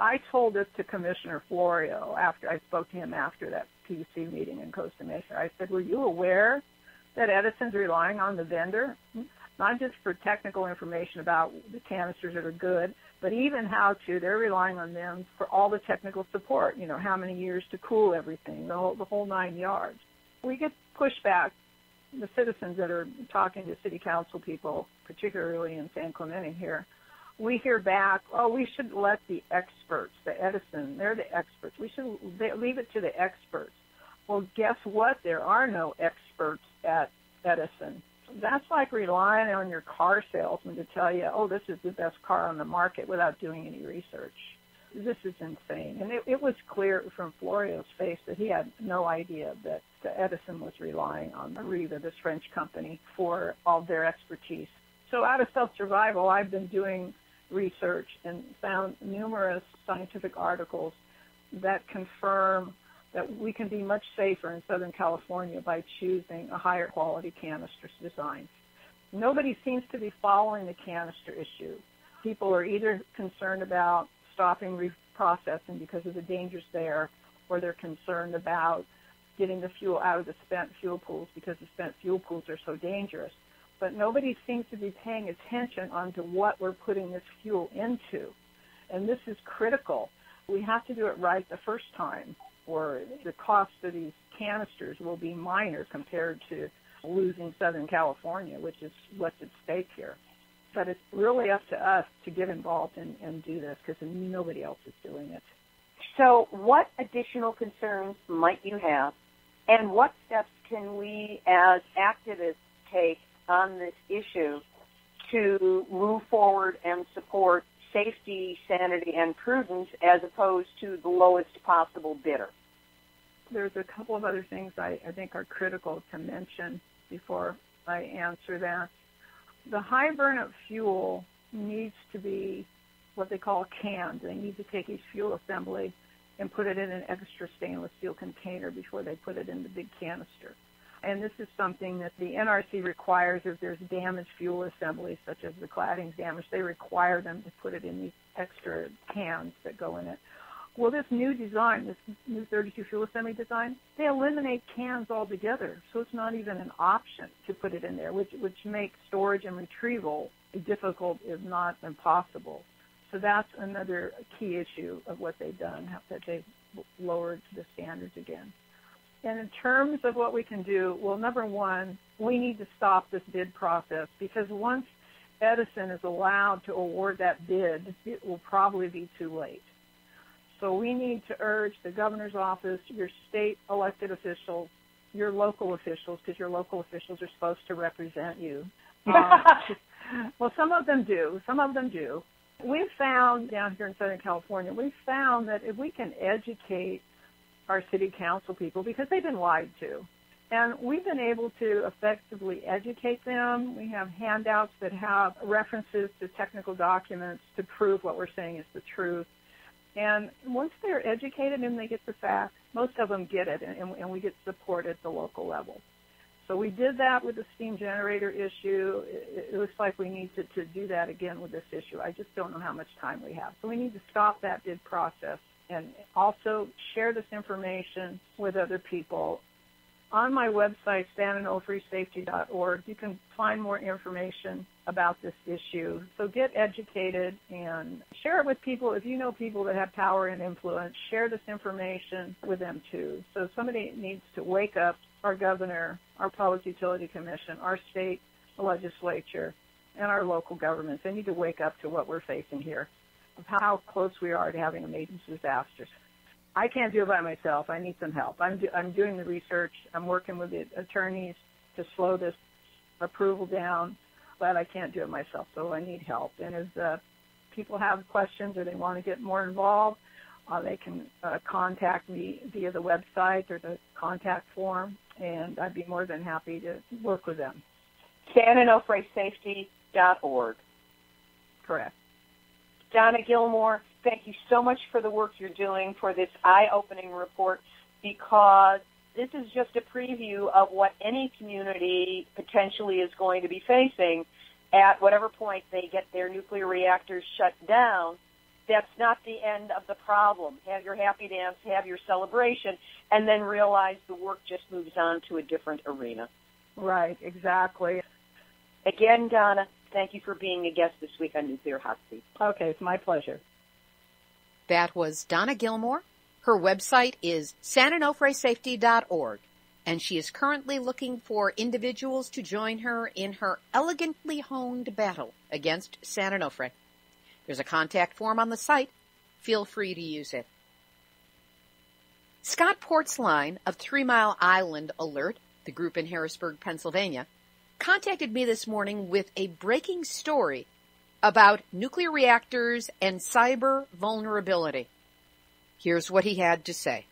this to Commissioner Florio after I spoke to him after that PUC meeting in Costa Mesa. I said, were you aware that Edison's relying on the vendor, not just for technical information about the canisters that are good, but even they're relying on them for all the technical support, you know, how many years to cool everything, the whole 9 yards. We get pushback. The citizens that are talking to city council people, particularly in San Clemente here, we hear back, we should let the experts, the Edison, they're the experts. We should leave it to the experts. Well, guess what? There are no experts at Edison. That's like relying on your car salesman to tell you, this is the best car on the market without doing any research. This is insane. And it was clear from Florio's face that he had no idea that Edison was relying on Arriva, this French company, for all their expertise. So out of self-survival, I've been doing research and found numerous scientific articles that confirm that we can be much safer in Southern California by choosing a higher quality canister design. Nobody seems to be following the canister issue. People are either concerned about stopping reprocessing because of the dangers there, or they're concerned about getting the fuel out of the spent fuel pools because the spent fuel pools are so dangerous. But nobody seems to be paying attention onto what we're putting this fuel into. And this is critical. We have to do it right the first time, or the cost of these canisters will be minor compared to losing Southern California, which is what's at stake here. But it's really up to us to get involved and do this, because nobody else is doing it. So what additional concerns might you have, and what steps can we as activists take on this issue to move forward and support safety, sanity, and prudence as opposed to the lowest possible bidder? There's a couple of other things I think are critical to mention before I answer that. The high burn-up fuel needs to be what they call canned. They need to take each fuel assembly and put it in an extra stainless steel container before they put it in the big canister. And this is something that the NRC requires if there's damaged fuel assemblies, such as the cladding's damaged. They require them to put it in these extra cans that go in it. Well, this new design, this new 32 fuel assembly design, they eliminate cans altogether, so it's not even an option to put it in there, which makes storage and retrieval difficult, if not impossible. So that's another key issue of what they've done, that they've lowered the standards again. And in terms of what we can do, well, number one, we need to stop this bid process, because once Edison is allowed to award that bid, it will probably be too late. So we need to urge the governor's office, your state elected officials, your local officials, because your local officials are supposed to represent you. Well, some of them do. Some of them do. We've found down here in Southern California, we've found that if we can educate our city council people, because they've been lied to, and we've been able to effectively educate them. We have handouts that have references to technical documents to prove what we're saying is the truth. And once they're educated and they get the facts, most of them get it, and we get support at the local level. So we did that with the steam generator issue. It looks like we need to do that again with this issue. I just don't know how much time we have. So we need to stop that bid process and also share this information with other people. On my website, sanandofreesafety.org, you can find more information about this issue. So get educated and share it with people. If you know people that have power and influence, share this information with them too. So somebody needs to wake up, our governor, our Public Utility Commission, our state legislature, and our local governments. They need to wake up to what we're facing here, of how close we are to having a major disaster. I can't do it by myself. I need some help. I'm doing the research. I'm working with the attorneys to slow this approval down, but I can't do it myself, so I need help. And as people have questions or they want to get more involved, they can contact me via the website or the contact form, and I'd be more than happy to work with them. sanandofreesafety.org. Correct. Donna Gilmore, thank you so much for the work you're doing for this eye-opening report, because this is just a preview of what any community potentially is going to be facing at whatever point they get their nuclear reactors shut down. That's not the end of the problem. Have your happy dance, have your celebration, and then realize the work just moves on to a different arena. Right, exactly. Again, Donna, thank you for being a guest this week on Nuclear Hot Seat. Okay, it's my pleasure. That was Donna Gilmore. Her website is sanandofreesafety.org, and she is currently looking for individuals to join her in her elegantly honed battle against San Onofre. There's a contact form on the site. Feel free to use it. Scott Portzline of 3 Mile Island Alert, the group in Harrisburg, Pennsylvania, contacted me this morning with a breaking story about nuclear reactors and cyber vulnerability. Here's what he had to say.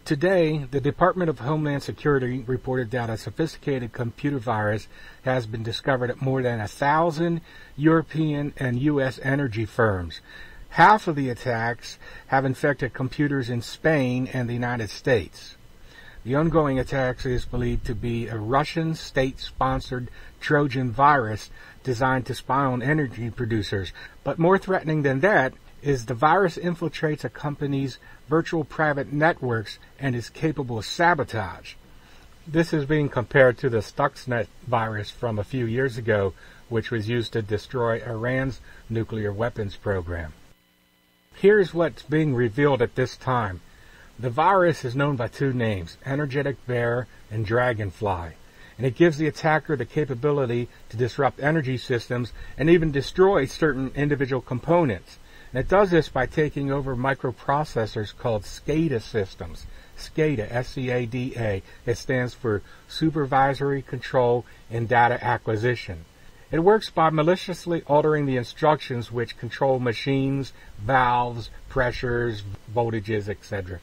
Today, the Department of Homeland Security reported that a sophisticated computer virus has been discovered at more than 1,000 European and U.S. energy firms. Half of the attacks have infected computers in Spain and the United States. The ongoing attacks is believed to be a Russian state-sponsored Trojan virus designed to spy on energy producers. But more threatening than that is the virus infiltrates a company's virtual private networks and is capable of sabotage. This is being compared to the Stuxnet virus from a few years ago, which was used to destroy Iran's nuclear weapons program. Here's what's being revealed at this time. The virus is known by two names, energetic bear and dragonfly, and it gives the attacker the capability to disrupt energy systems and even destroy certain individual components. And it does this by taking over microprocessors called SCADA systems. SCADA, S-C-A-D-A. It stands for Supervisory Control and Data Acquisition. It works by maliciously altering the instructions which control machines, valves, pressures, voltages, etc.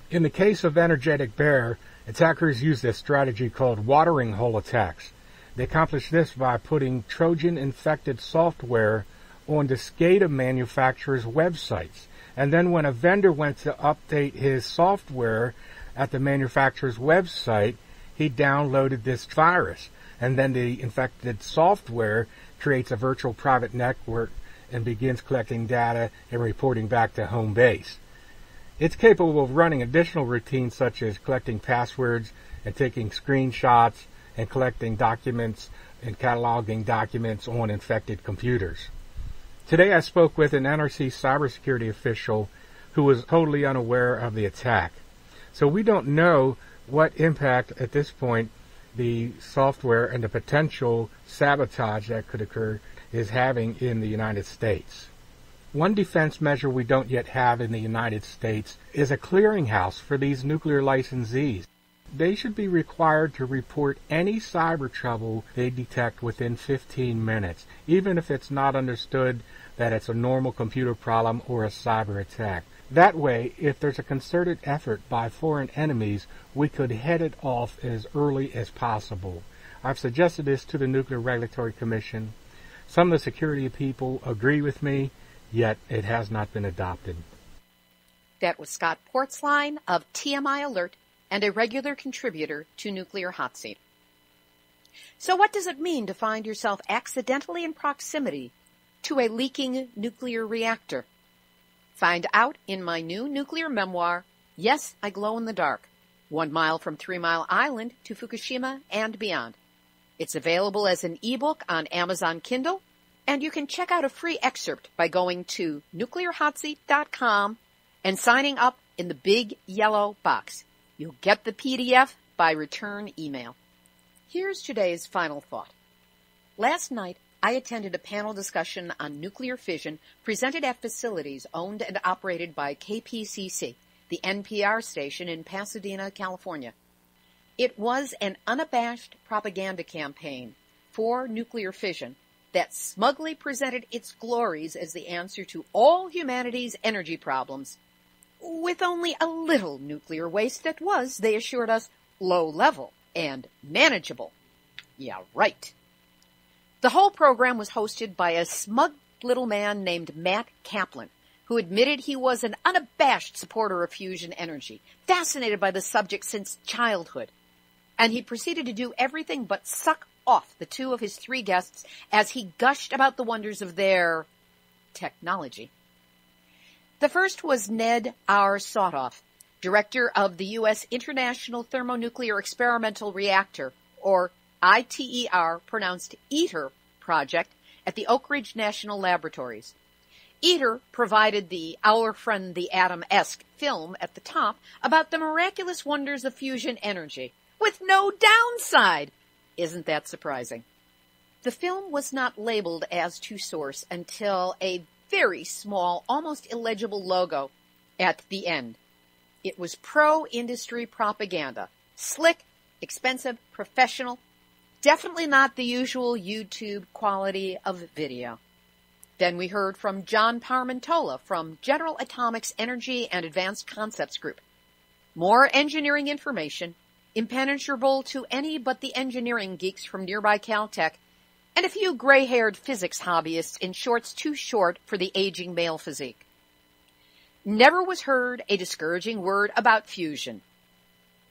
In the case of energetic bear, attackers use this strategy called watering hole attacks. They accomplish this by putting Trojan-infected software on the SCADA manufacturers' websites. And then when a vendor went to update his software at the manufacturer's website, he downloaded this virus. And then the infected software creates a virtual private network and begins collecting data and reporting back to home base. It's capable of running additional routines such as collecting passwords and taking screenshots and collecting documents and cataloging documents on infected computers. Today I spoke with an NRC cybersecurity official who was totally unaware of the attack. So we don't know what impact at this point the software and the potential sabotage that could occur is having in the United States. One defense measure we don't yet have in the United States is a clearinghouse for these nuclear licensees. They should be required to report any cyber trouble they detect within 15 minutes, even if it's not understood that it's a normal computer problem or a cyber attack. That way, if there's a concerted effort by foreign enemies, we could head it off as early as possible. I've suggested this to the Nuclear Regulatory Commission. Some of the security people agree with me, yet it has not been adopted. That was Scott Portzline of TMI Alert and a regular contributor to Nuclear Hotseat. So what does it mean to find yourself accidentally in proximity to a leaking nuclear reactor? Find out in my new nuclear memoir, Yes, I Glow in the Dark, 1 mile from 3 Mile Island to Fukushima and beyond. It's available as an ebook on Amazon Kindle, and you can check out a free excerpt by going to nuclearhotseat.com and signing up in the big yellow box. You'll get the PDF by return email. Here's today's final thought. Last night, I attended a panel discussion on nuclear fission presented at facilities owned and operated by KPCC, the NPR station in Pasadena, California. It was an unabashed propaganda campaign for nuclear fission that smugly presented its glories as the answer to all humanity's energy problems, with only a little nuclear waste that was, they assured us, low level and manageable. Yeah, right. The whole program was hosted by a smug little man named Matt Kaplan, who admitted he was an unabashed supporter of fusion energy, fascinated by the subject since childhood. And he proceeded to do everything but suck off the two of his three guests as he gushed about the wonders of their technology. The first was Ned R. Sautoff, director of the U.S. International Thermonuclear Experimental Reactor, or ITER, pronounced ITER, project at the Oak Ridge National Laboratories. ITER provided the Our Friend the Atom-esque film at the top about the miraculous wonders of fusion energy, with no downside. Isn't that surprising? The film was not labeled as to source until a very small, almost illegible logo at the end. It was pro-industry propaganda. Slick, expensive, professional. Definitely not the usual YouTube quality of video. Then we heard from John Parmentola from General Atomics Energy and Advanced Concepts Group. More engineering information, impenetrable to any but the engineering geeks from nearby Caltech, and a few gray-haired physics hobbyists in shorts too short for the aging male physique. Never was heard a discouraging word about fusion.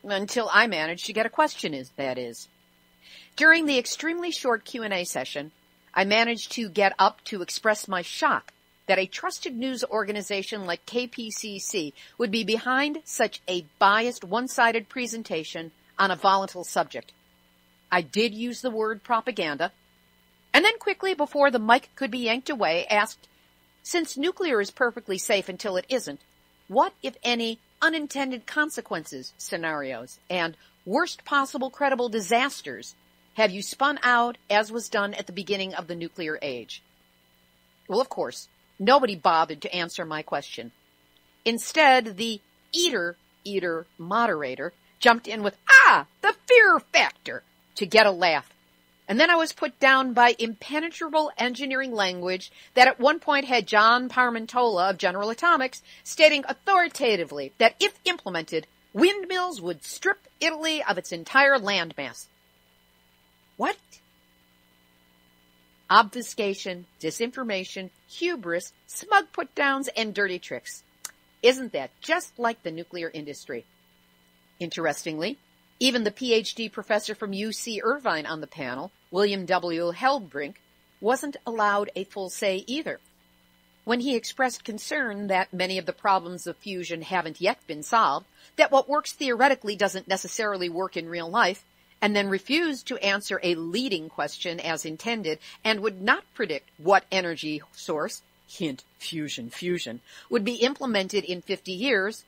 Until I managed to get a question, that is. During the extremely short Q&A session, I managed to get up to express my shock that a trusted news organization like KPCC would be behind such a biased, one-sided presentation on a volatile subject. I did use the word propaganda, and then quickly, before the mic could be yanked away, asked, Since nuclear is perfectly safe until it isn't, what, if any, unintended consequences scenarios and worst possible credible disasters have you spun out as was done at the beginning of the nuclear age? Well, of course, nobody bothered to answer my question. Instead, the eater moderator jumped in with, the fear factor, to get a laugh. And then I was put down by impenetrable engineering language that at one point had John Parmentola of General Atomics stating authoritatively that if implemented, windmills would strip Italy of its entire landmass. What? Obfuscation, disinformation, hubris, smug put-downs, and dirty tricks. Isn't that just like the nuclear industry? Interestingly, even the PhD professor from UC Irvine on the panel, William W. Helbrink, wasn't allowed a full say either. When he expressed concern that many of the problems of fusion haven't yet been solved, that what works theoretically doesn't necessarily work in real life, and then refused to answer a leading question as intended and would not predict what energy source, hint, fusion, would be implemented in 50 years,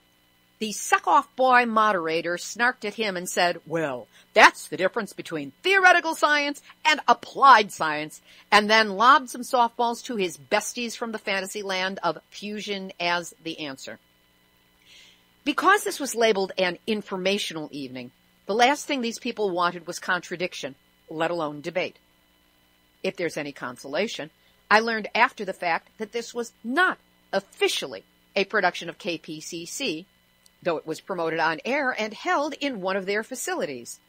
the suck-off boy moderator snarked at him and said, well, that's the difference between theoretical science and applied science, and then lobbed some softballs to his besties from the fantasy land of fusion as the answer. Because this was labeled an informational evening, the last thing these people wanted was contradiction, let alone debate. If there's any consolation, I learned after the fact that this was not officially a production of KPCC, though it was promoted on air and held in one of their facilities.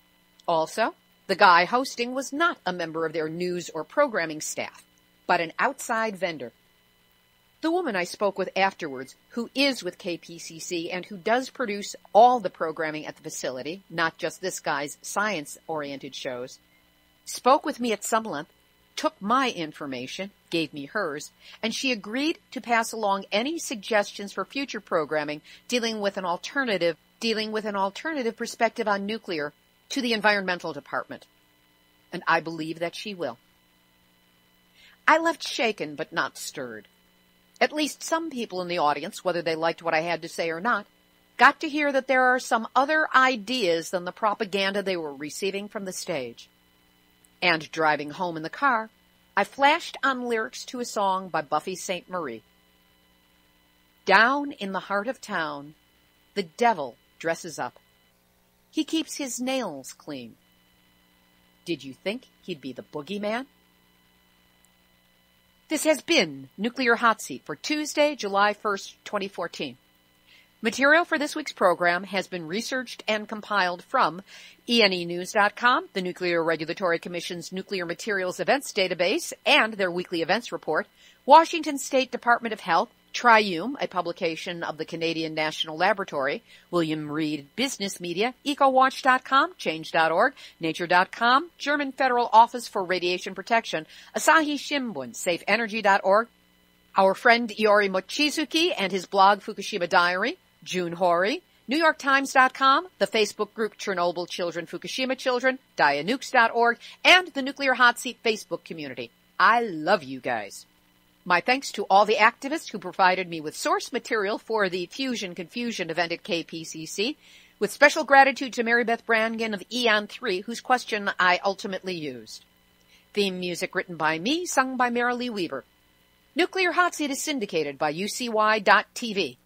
Also, the guy hosting was not a member of their news or programming staff, but an outside vendor. The woman I spoke with afterwards, who is with KPCC and who does produce all the programming at the facility, not just this guy's science-oriented shows, spoke with me at some length, took my information, gave me hers, and she agreed to pass along any suggestions for future programming dealing with an alternative perspective on nuclear to the environmental department. And I believe that she will. I left shaken but not stirred. At least some people in the audience, whether they liked what I had to say or not, got to hear that there are some other ideas than the propaganda they were receiving from the stage. And driving home in the car, I flashed on lyrics to a song by Buffy St. Marie. Down in the heart of town, the devil dresses up. He keeps his nails clean. Did you think he'd be the boogeyman? This has been Nuclear Hot Seat for Tuesday, July 1st, 2014. Material for this week's program has been researched and compiled from ENEnews.com, the Nuclear Regulatory Commission's Nuclear Materials Events Database, and their weekly events report, Washington State Department of Health, Triume, a publication of the Canadian National Laboratory, William Reed Business Media, EcoWatch.com, Change.org, Nature.com, German Federal Office for Radiation Protection, Asahi Shimbun, SafeEnergy.org, our friend Iori Mochizuki and his blog Fukushima Diary, June Hori, NewYorkTimes.com, the Facebook group Chernobyl Children, Fukushima Children, Dianukes.org, and the Nuclear Hot Seat Facebook community. I love you guys. My thanks to all the activists who provided me with source material for the Fusion Confusion event at KPCC, with special gratitude to Mary Beth Brannigan of Eon 3, whose question I ultimately used. Theme music written by me, sung by Marilee Weaver. Nuclear Hot Seat is syndicated by UCY.TV.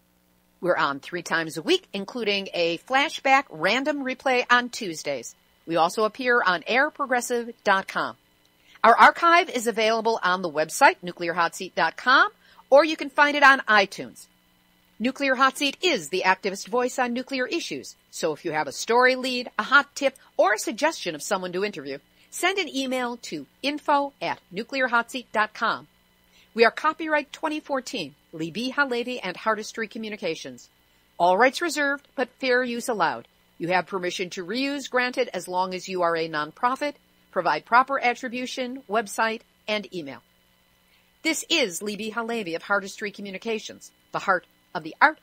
We're on 3 times a week, including a flashback random replay on Tuesdays. We also appear on airprogressive.com. Our archive is available on the website, nuclearhotseat.com, or you can find it on iTunes. Nuclear Hot Seat is the activist voice on nuclear issues, so if you have a story lead, a hot tip, or a suggestion of someone to interview, send an email to info@nuclearhotseat.com. We are copyright 2014, Libbe, HaLevy, and Hardestry Communications. All rights reserved, but fair use allowed. You have permission to reuse granted as long as you are a nonprofit. Provide proper attribution, website, and email. This is Libbe HaLevy of Hardestry Communications, the heart of the art